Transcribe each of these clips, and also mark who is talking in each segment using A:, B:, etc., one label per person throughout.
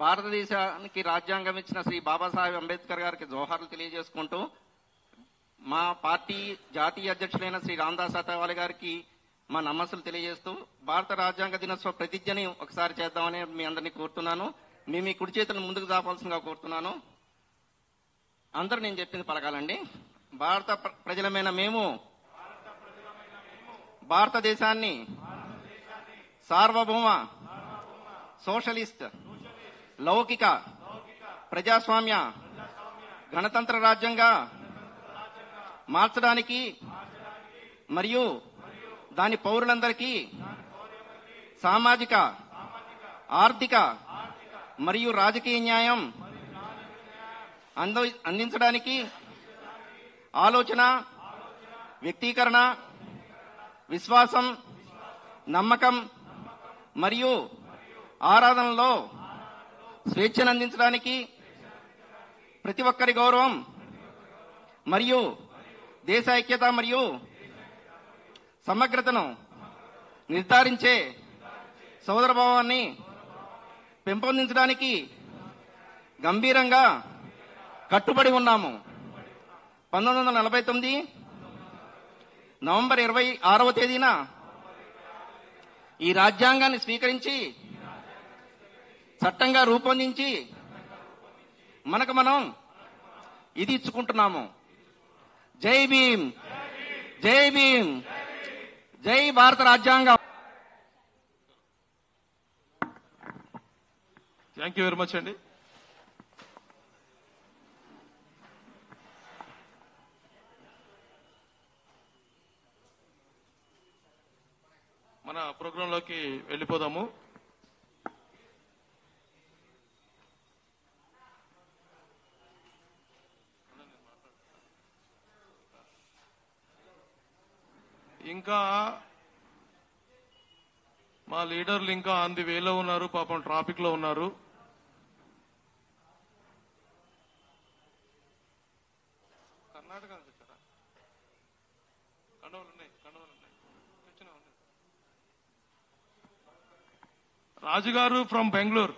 A: భారతదేశానికి రాజ్యాంగం ఇచ్చిన శ్రీ బాబాసాహెబ్ అంబేద్కర్ గారికి జోహార్లు తెలియజేసుకుంటూ మా పార్టీ జాతీయ అధ్యక్షులైన శ్రీ రామదాస్ అథవాలే గారికి మా నమస్సులు తెలియజేస్తూ భారత రాజ్యాంగ దినోత్సవ ప్రతిజ్ఞని ఒకసారి చేద్దామని మీ అందరినీ కోరుతున్నాను. మీ కుడి చేతులను ముందుకు దాపాల్సిందిగా కోరుతున్నాను. అందరూ నేను చెప్పింది పలకాలండి. భారత ప్రజలమైన మేము భారతదేశాన్ని సార్వభౌమ సోషలిస్ట్ లౌకిక ప్రజాస్వామ్య గణతంత్ర రాజ్యంగా మార్చడానికి మరియు దాని పౌరులందరికీ సామాజిక ఆర్థిక మరియు రాజకీయ న్యాయం అందించడానికి ఆలోచన, వ్యక్తీకరణ, విశ్వాసం, నమ్మకం మరియు ఆరాధనలో స్వేచ్ఛను అందించడానికి ప్రతి ఒక్కరి గౌరవం మరియు దేశ ఐక్యత మరియు సమగ్రతను నిర్ధారించే సోదరభావాన్ని పెంపొందించడానికి గంభీరంగా కట్టుబడి ఉన్నాము. 1949 నవంబర్ 26వ తేదీన ఈ రాజ్యాంగాన్ని స్వీకరించి చట్టంగా రూపొందించి మనకు మనం ఇది ఇచ్చుకుంటున్నాము. జై భీమ్, జై భీమ్, జై భారత రాజ్యాంగం.
B: థ్యాంక్ యూ వెరీ మచ్ అండి. మన ప్రోగ్రాంలోకి వెళ్ళిపోదాము. ఇంకా మా లీడర్లు ఇంకా ఆన్ ది వేలో ఉన్నారు, పాపం ట్రాఫిక్ లో ఉన్నారు. కర్ణాటక నుంచి వచ్చారా? కండవలు ఉన్నాయి. రాజుగారు ఫ్రమ్ బెంగళూరు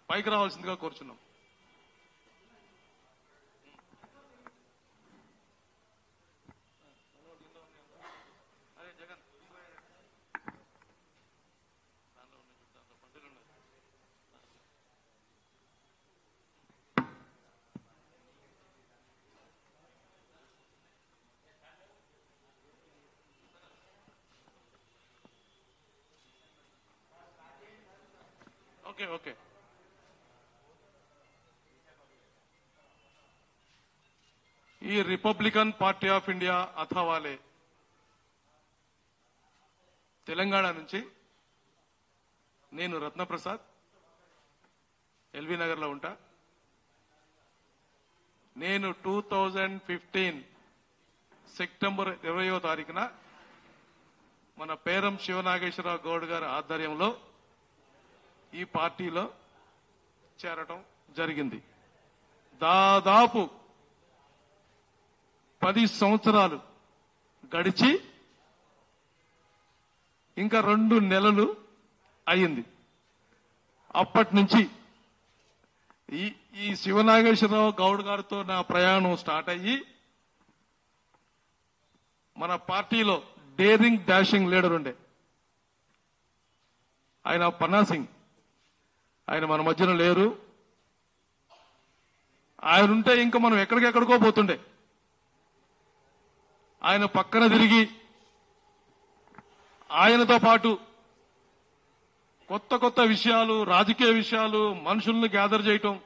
B: పైకి రావాల్సిందిగా కోరుచున్నాం. Okay okay. ఈ Republican Party of India Athawale Telangana నుంచి నేను రత్నప్రసాద్ ఎల్బీ నగర్ లో ఉంటా. నేను 2015 సెప్టెంబర్ 20వ తారీఖున మన పేరం శివనాగేశ్వరరావు గౌడ్ గారి ఆధ్వర్యంలో ఈ పార్టీలో చేరటం జరిగింది. దాదాపు 10 సంవత్సరాలు గడిచి ఇంకా 2 నెలలు అయింది. అప్పటి నుంచి ఈ శివనాగేశ్వరరావు గౌడ్ గారితో నా ప్రయాణం స్టార్ట్ అయ్యి మన పార్టీలో డేరింగ్ డాషింగ్ లీడర్ ఉండే ఆయన పన్నా సింగ్, ఆయన మన మధ్యన లేరు. ఆయన ఉంటే ఇంకా మనం ఎక్కడికెక్కడికో పోతుండే. ఆయన పక్కన తిరిగి ఆయనతో పాటు కొత్త కొత్త విషయాలు, రాజకీయ విషయాలు, మనుషుల్ని గ్యాదర్ చేయటం,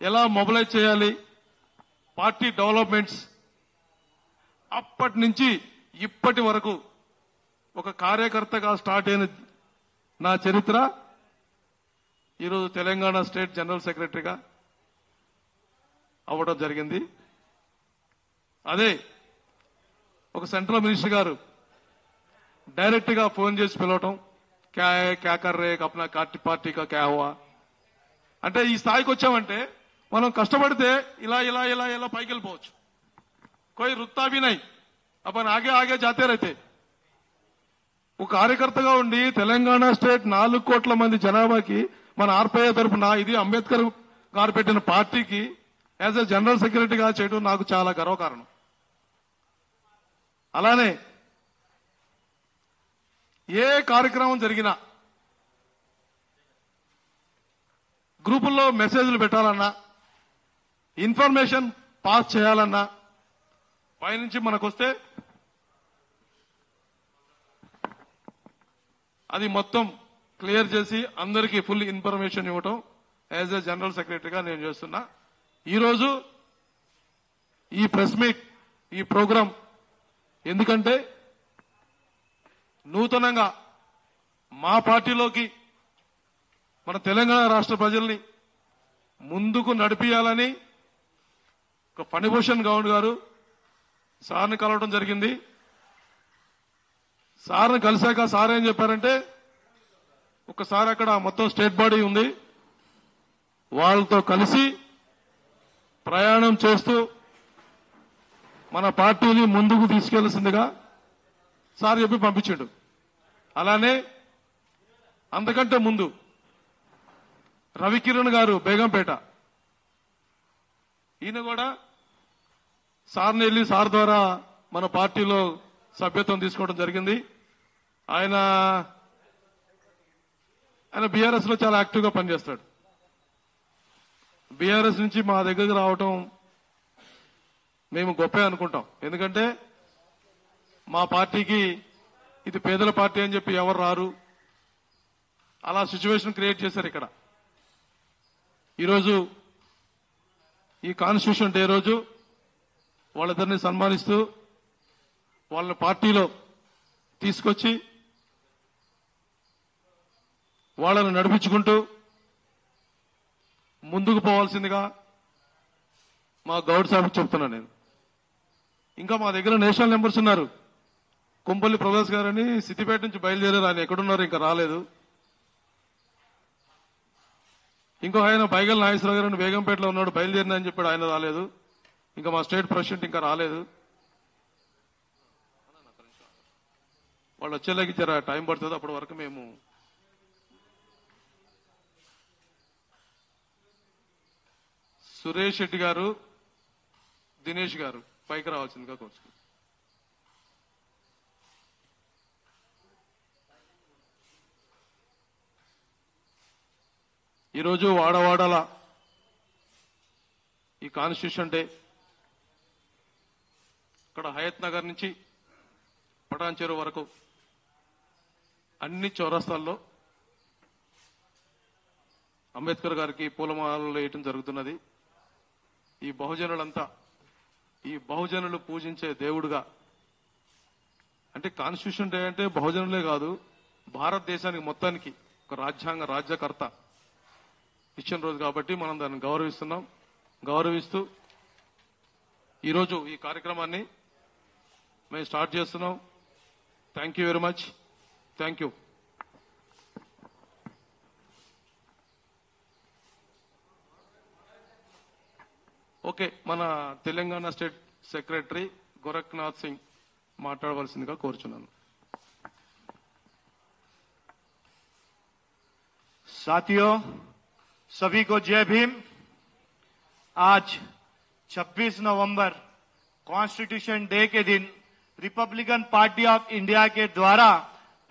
B: ఎలా మొబిలైజ్ చేయాలి, పార్టీ డెవలప్మెంట్స్, అప్పటి నుంచి ఇప్పటి వరకు ఒక కార్యకర్తగా స్టార్ట్ అయిన నా చరిత్ర ఈరోజు తెలంగాణ స్టేట్ జనరల్ సెక్రటరీగా అవ్వడం జరిగింది. అదే ఒక సెంట్రల్ మినిస్టర్ గారు డైరెక్ట్ గా ఫోన్ చేసి పిలవటం, క్యా కర్ రే అప్నా పార్టీ కా క్యా హువా అంటే ఈ స్థాయికి వచ్చామంటే మనం కష్టపడితే ఇలా ఇలా ఇలా ఇలా పైకి వెళ్ళిపోవచ్చు. కోయి రుక్తా భీ నహీ, అపన్ ఆగే ఆగే జాతే రహతే. ఒక కార్యకర్తగా ఉండి తెలంగాణ స్టేట్ 4 కోట్ల మంది జనాభాకి మన ఆర్పీఐ తరఫున ఇది అంబేద్కర్ గారు పెట్టిన పార్టీకి యాజ్ ఎ జనరల్ సెక్రటరీగా చేయడం నాకు చాలా గర్వకారణం. అలానే ఏ కార్యక్రమం జరిగినా గ్రూపుల్లో మెసేజ్లు పెట్టాలన్నా, ఇన్ఫర్మేషన్ పాస్ చేయాలన్నా పైనుంచి మనకొస్తే అది మొత్తం క్లియర్ చేసి అందరికీ ఫుల్ ఇన్ఫర్మేషన్ ఇవ్వటం యాజ్ ఎ జనరల్ సెక్రటరీగా నేను చేస్తున్నా. ఈరోజు ఈ ప్రెస్ మీట్, ఈ ప్రోగ్రాం ఎందుకంటే నూతనంగా మా పార్టీలోకి మన తెలంగాణ రాష్ట్ర ప్రజల్ని ముందుకు నడిపియాలని ఒక ఫణిభూషణ్ గౌడ్ గారు సార్ని కలవడం జరిగింది. సార్ని కలిశాక సార్ ఏం చెప్పారంటే, ఒకసారి అక్కడ మొత్తం స్టేట్ బాడీ ఉంది, వాళ్ళతో కలిసి ప్రయాణం చేస్తూ మన పార్టీని ముందుకు తీసుకెళ్లాల్సిందిగా సార్ చెప్పి పంపించాడు. అలానే అంతకంటే ముందు రవికిరణ్ గారు బేగంపేట, ఈయన కూడా సార్ని వెళ్లి సార్ ద్వారా మన పార్టీలో సభ్యత్వం తీసుకోవడం జరిగింది. ఆయన బీఆర్ఎస్ లో చాలా యాక్టివ్ గా పనిచేస్తాడు. బీఆర్ఎస్ నుంచి మా దగ్గరకు రావటం మేము గొప్పే అనుకుంటాం. ఎందుకంటే మా పార్టీకి ఇది పేదల పార్టీ అని చెప్పి ఎవరు రారు. అలా సిచ్యువేషన్ క్రియేట్ చేశారు ఇక్కడ. ఈరోజు ఈ కాన్స్టిట్యూషన్ డే రోజు వాళ్ళిద్దరిని సన్మానిస్తూ వాళ్ళ పార్టీలో తీసుకొచ్చి వాళ్ళను నడిపించుకుంటూ ముందుకు పోవాల్సిందిగా మా గౌడ్ సాబ్ చెప్తున్నా నేను. ఇంకా మా దగ్గర నేషనల్ మెంబర్స్ ఉన్నారు. కుంపల్లి ప్రకాష్ గారని సిద్దిపేట నుంచి బయలుదేరారు. ఆయన ఎక్కడున్నారు, ఇంకా రాలేదు. ఇంకో ఆయన బైగల్ నాగేశ్వరరావు గారు బేగంపేటలో ఉన్నాడు, బయలుదేరినా అని చెప్పాడు, ఆయన రాలేదు. ఇంకా మా స్టేట్ ప్రెసిడెంట్ ఇంకా రాలేదు. వాళ్ళు వచ్చేలాగా ఇచ్చారా, టైం పడుతుంది. అప్పటి వరకు మేము సురేష్ రెడ్డి గారు, దినేష్ గారు పైకి రావాల్సిందిగా కోరుచున్నాం. ఈరోజు వాడవాడల ఈ కాన్స్టిట్యూషన్ డే ఇక్కడ హయత్ నగర్ నుంచి పటాన్ చెరువు వరకు అన్ని చౌరస్తాల్లో అంబేద్కర్ గారికి పూలమాలలు వేయటం జరుగుతున్నది. ఈ బహుజనులంతా, ఈ బహుజనులు పూజించే దేవుడుగా, అంటే కాన్స్టిట్యూషన్ డే అంటే బహుజనులే కాదు, భారతదేశానికి మొత్తానికి ఒక రాజ్యకర్త ఇచ్చిన రోజు కాబట్టి మనం దాన్ని గౌరవిస్తున్నాం. గౌరవిస్తూ ఈరోజు ఈ కార్యక్రమాన్ని మేము స్టార్ట్ చేస్తున్నాం. Thank you very much. Thank you. Okay, మన తెలంగాణ స్టేట్ సెక్రటరీ గోరఖ్నాథ్ సింగ్ మాట్లాడవలసిందిగా కోరుచున్నాను.
C: साथियों, सभी को जय भीम। आज 26 नवंबर कॉन्स्टिट्यूशन डे के दिन रिपब्लिकन पार्टी ऑफ इंडिया के द्वारा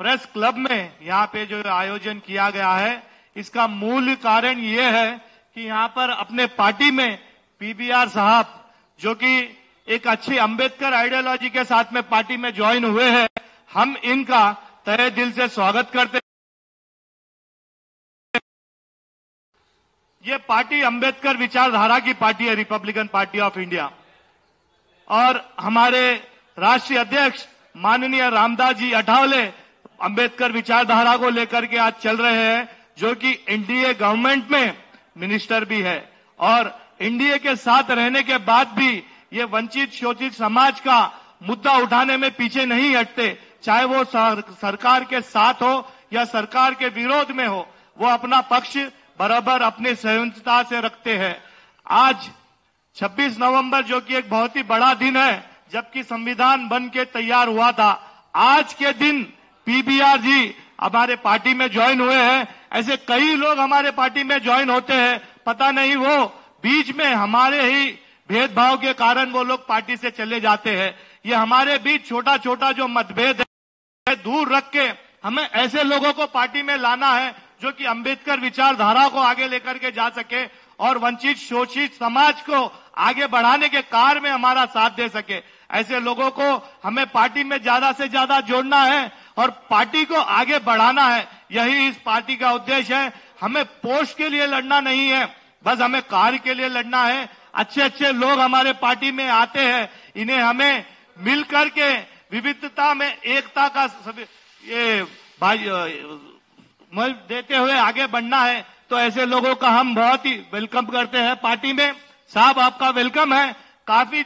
C: प्रेस क्लब में यहाँ पे जो आयोजन किया गया है, इसका मूल कारण ये है कि यहाँ पर अपने पार्टी में पीबीआर साहब, जो कि एक अच्छी अंबेडकर आइडियोलॉजी के साथ में पार्टी में ज्वाइन हुए हैं, हम इनका तहे दिल से स्वागत करते हैं। ये पार्टी अंबेडकर विचारधारा की पार्टी है, रिपब्लिकन पार्टी ऑफ इंडिया। और हमारे राष्ट्रीय अध्यक्ष माननीय रामदास जी अठावले अंबेडकर विचारधारा को लेकर के आज चल रहे हैं, जो कि एनडीए गवर्नमेंट में मिनिस्टर भी है और एनडीए के साथ रहने के बाद भी ये वंचित शोषित समाज का मुद्दा उठाने में पीछे नहीं हटते। चाहे वो सरकार के साथ हो या सरकार के विरोध में हो, वो अपना पक्ष बराबर अपनी सहनशीलता से रखते हैं। आज 26 नवंबर जो कि एक बहुत ही बड़ा दिन है, जबकि संविधान बन के तैयार हुआ था, आज के दिन पीबीआर जी हमारे पार्टी में ज्वाइन हुए हैं। ऐसे कई लोग हमारे पार्टी में ज्वाइन होते हैं, पता नहीं वो बीच में हमारे ही भेदभाव के कारण वो लोग पार्टी से चले जाते हैं। ये हमारे बीच छोटा छोटा जो मतभेद है दूर रख के हमें ऐसे लोगों को पार्टी में लाना है जो कि अंबेडकर विचारधारा को आगे लेकर के जा सके और वंचित शोषित समाज को आगे बढ़ाने के कार्य में हमारा साथ दे सके। ऐसे लोगों को हमें पार्टी में ज्यादा से ज्यादा जोड़ना है और पार्टी को आगे बढ़ाना है। यही इस पार्टी का उद्देश्य है। हमें पोस्ट के लिए लड़ना नहीं है, बस हमें कार्य के लिए लड़ना है। अच्छे अच्छे लोग हमारे पार्टी में आते हैं, इन्हें हमें मिल करके विविधता में एकता का ये देते हुए आगे बढ़ना है। तो ऐसे लोगों का हम बहुत ही वेलकम करते हैं पार्टी में। साहब आपका वेलकम है। काफी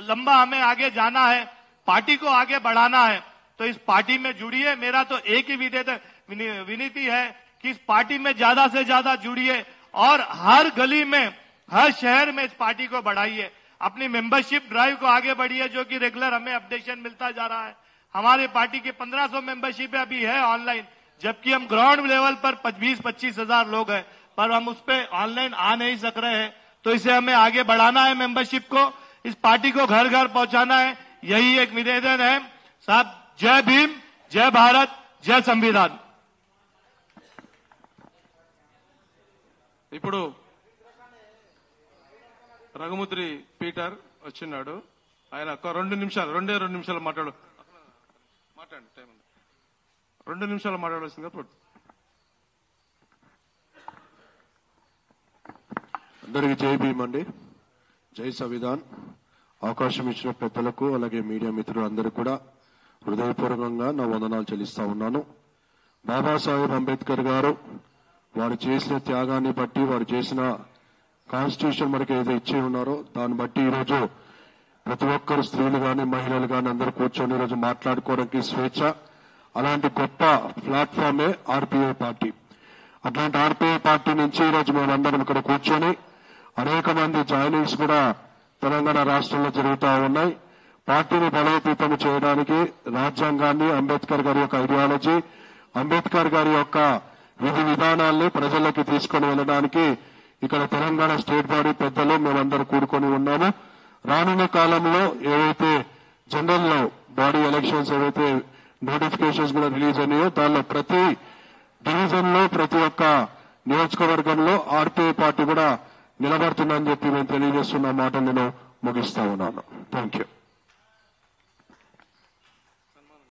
C: लंबा हमें आगे जाना है, पार्टी को आगे बढ़ाना है, तो इस पार्टी में जुड़िए। मेरा तो एक ही विनती है कि इस पार्टी में ज्यादा से ज्यादा जुड़िए और हर गली में हर शहर में इस पार्टी को बढ़ाइए। अपनी मेंबरशिप ड्राइव को आगे बढ़िए, जो कि रेगुलर हमें अपडेशन मिलता जा रहा है। हमारे पार्टी की 1500 मेंबरशिप अभी है ऑनलाइन, जबकि हम ग्राउंड लेवल पर 20-25 हजार लोग हैं, पर हम उस पर ऑनलाइन आ नहीं सक रहे हैं। तो इसे हमें आगे बढ़ाना है, मेंबरशिप को, इस पार्टी को घर घर पहुंचाना है। यही एक निवेदन है साहब। जय भीम, जय भारत, जय संविधान।
B: ఇప్పుడు రఘుముద్రి పీటర్ వచ్చినాడు. ఆయన ఒక 2 నిమిషాలు మాట్లాడండి. టైం ఉంది. 2 నిమిషాలు మాట్లాడాల్సిందిగా కోరుతున్నాను.
D: అందరికీ జై భీమ్ అండి, జై సంవిధాన్. అవకాశం ఇచ్చిన పెద్దలకు అలాగే మీడియా మిత్రులు అందరూ కూడా హృదయపూర్వకంగా నా వందనాలు చెల్లిస్తా ఉన్నాను. బాబాసాహెబ్ అంబేద్కర్ గారు వారు చేసిన త్యాగాన్ని బట్టి, వారు చేసిన కాన్స్టిట్యూషన్ మనకి ఏదో ఇచ్చి ఉన్నారో దాన్ని బట్టి ఈరోజు ప్రతి ఒక్కరు స్త్రీలు గాని మహిళలు గాని అందరూ కూర్చొని ఈరోజు మాట్లాడుకోవడానికి స్వేచ్ఛ. అలాంటి గొప్ప ప్లాట్ఫామే ఆర్పీఐ పార్టీ. అట్లాంటి ఆర్పీఐ పార్టీ నుంచి ఈరోజు మేమందరం ఇక్కడ కూర్చొని అనేక మంది జాయినింగ్స్ కూడా తెలంగాణ రాష్ట్రంలో జరుగుతూ ఉన్నాయి. పార్టీని బలోపేతం చేయడానికి రాజ్యాంగాన్ని, అంబేద్కర్ గారి యొక్క ఐడియాలజీ, అంబేద్కర్ గారి యొక్క విధి విధానాల్ని ప్రజల్లోకి తీసుకొని వెళ్ళడానికి ఇక్కడ తెలంగాణ స్టేట్ బాడీ పెద్దలు మేమందరూ కూడుకొని ఉన్నాము. రానున్న కాలంలో ఏవైతే జనరల్ బాడీ ఎలక్షన్స్ ఏవైతే నోటిఫికేషన్స్ కూడా రిలీజ్ అయినాయో దానిలో ప్రతి డివిజన్ లో ప్రతి ఒక్క నియోజకవర్గంలో ఆర్పీఐ పార్టీ కూడా నిలబడుతుందని చెప్పి మేము తెలియజేస్తున్న మాట నేను ముగిస్తా ఉన్నాను. Thank you.